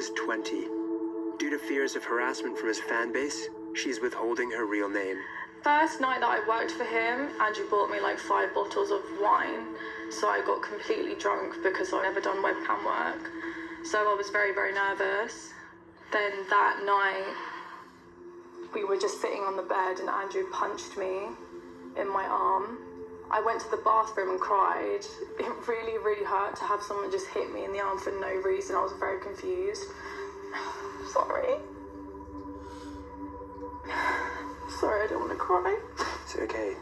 is 20. Due to fears of harassment from his fan base, she's withholding her real name. First night that I worked for him, Andrew bought me like 5 bottles of wine. So I got completely drunk because I'd never done webcam work. So I was very, very nervous. Then that night, we were just sitting on the bed and Andrew punched me in my arm. I went to the bathroom and cried. It really, really hurt to have someone just hit me in the arm for no reason. I was very confused. Sorry. Sorry, I don't want to cry. It's okay.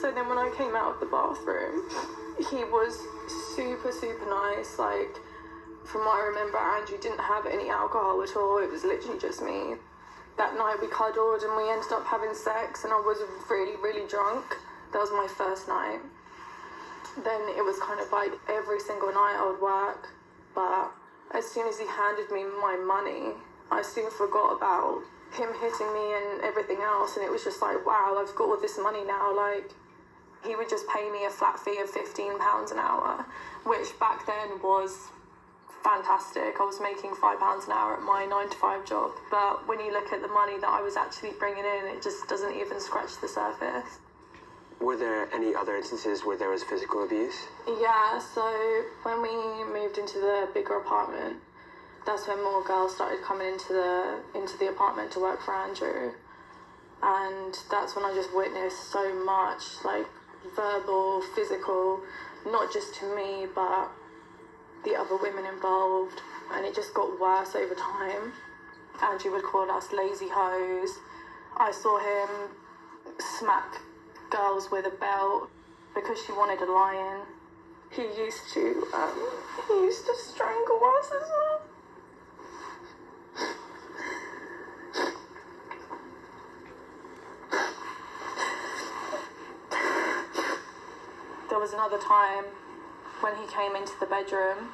So then when I came out of the bathroom, he was super, super nice. Like, from what I remember, Andrew didn't have any alcohol at all. It was literally just me. That night we cuddled and we ended up having sex and I was really, really drunk. That was my first night. Then it was kind of like every single night I would work. But as soon as he handed me my money, I soon forgot about him hitting me and everything else. And it was just like, wow, I've got all this money now. Like, he would just pay me a flat fee of £15 an hour, which back then was fantastic. I was making £5 an hour at my 9-to-5 job. But when you look at the money that I was actually bringing in, it just doesn't even scratch the surface. Were there any other instances where there was physical abuse? Yeah, so when we moved into the bigger apartment, that's when more girls started coming into the apartment to work for Andrew. And that's when I just witnessed so much, like, verbal, physical, not just to me, but the other women involved. And it just got worse over time. Andrew would call us lazy hoes. I saw him smack girls with a belt because she wanted a lion. He used to strangle us as well. There was another time when he came into the bedroom,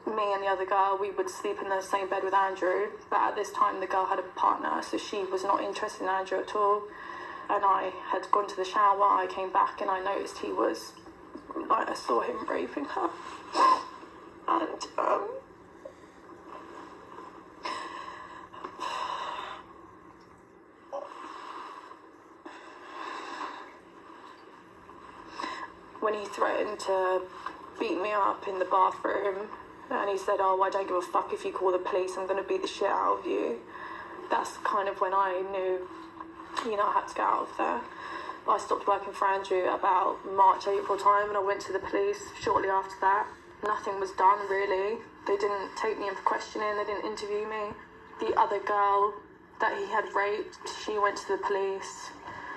me and the other girl, we would sleep in the same bed with Andrew, but at this time the girl had a partner, so she was not interested in Andrew at all. And I had gone to the shower, I came back and I noticed he was, like, I saw him raping her. And, when he threatened to beat me up in the bathroom, and he said, oh, I don't give a fuck if you call the police, I'm going to beat the shit out of you. That's kind of when I knew, I had to get out of there. I stopped working for Andrew about March, April time, and I went to the police shortly after that. Nothing was done, really. They didn't take me in for questioning, they didn't interview me. The other girl that he had raped, she went to the police,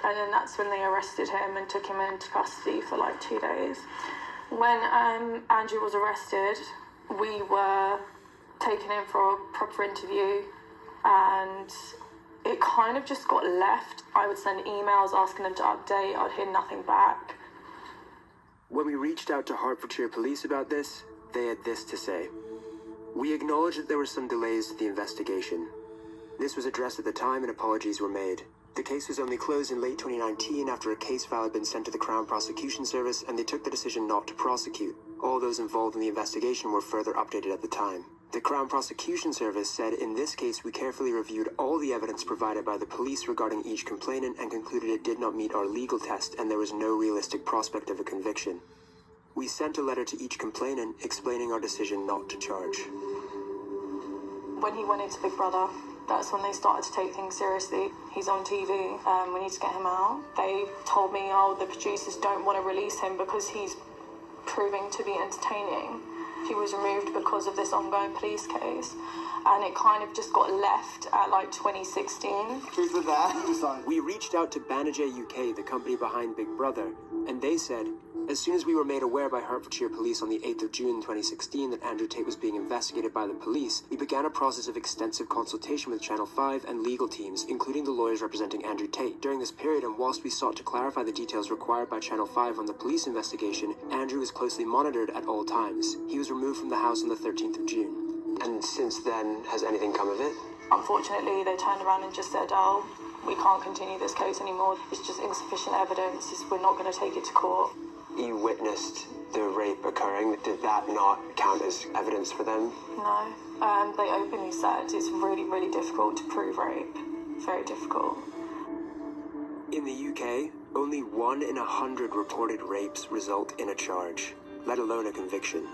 and then that's when they arrested him and took him into custody for like 2 days. When Andrew was arrested, we were taken in for a proper interview, and it kind of just got left. I would send emails asking them to update, I'd hear nothing back. When we reached out to Hertfordshire Police about this, they had this to say. We acknowledge that there were some delays to the investigation. This was addressed at the time and apologies were made. The case was only closed in late 2019 after a case file had been sent to the Crown Prosecution Service and they took the decision not to prosecute. All those involved in the investigation were further updated at the time. The Crown Prosecution Service said in this case we carefully reviewed all the evidence provided by the police regarding each complainant and concluded it did not meet our legal test and there was no realistic prospect of a conviction. We sent a letter to each complainant explaining our decision not to charge. When he went into Big Brother, that's when they started to take things seriously. He's on TV, we need to get him out. They told me, the producers don't want to release him because he's proving to be entertaining. He was removed because of this ongoing police case, and it kind of just got left at like 2016. We reached out to Banijay UK, the company behind Big Brother, and they said, as soon as we were made aware by Hertfordshire Police on the 8th of June 2016 that Andrew Tate was being investigated by the police, we began a process of extensive consultation with Channel 5 and legal teams, including the lawyers representing Andrew Tate. During this period, and whilst we sought to clarify the details required by Channel 5 on the police investigation, Andrew was closely monitored at all times. He was removed from the house on the 13th of June. And since then, has anything come of it? Unfortunately, they turned around and just said, we can't continue this case anymore. It's just insufficient evidence. We're not going to take it to court. You witnessed the rape occurring, did that not count as evidence for them? No. They openly said it's really, really difficult to prove rape. Very difficult. In the UK, only 1 in 100 reported rapes result in a charge, let alone a conviction.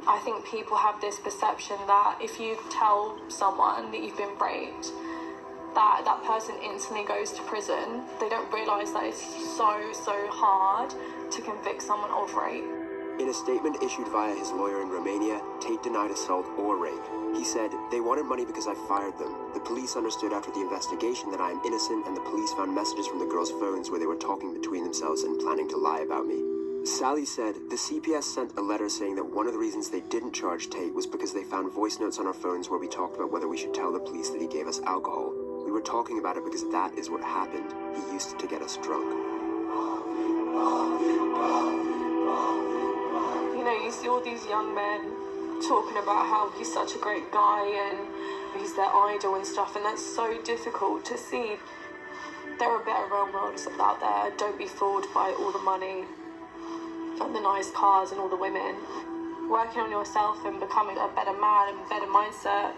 I think people have this perception that if you tell someone that you've been raped, that person instantly goes to prison. They don't realise that it's so hard to convict someone of rape. In a statement issued via his lawyer in Romania, Tate denied assault or rape. He said, "They wanted money because I fired them. The police understood after the investigation that I am innocent, and the police found messages from the girls' phones where they were talking between themselves and planning to lie about me." Sally said, "The CPS sent a letter saying that one of the reasons they didn't charge Tate was because they found voice notes on our phones where we talked about whether we should tell the police that he gave us alcohol. We were talking about it because that is what happened. He used to get us drunk." You know, you see all these young men talking about how he's such a great guy and he's their idol and stuff, and that's so difficult to see. There are better role models out there. Don't be fooled by all the money and the nice cars and all the women. Working on yourself and becoming a better man and better mindset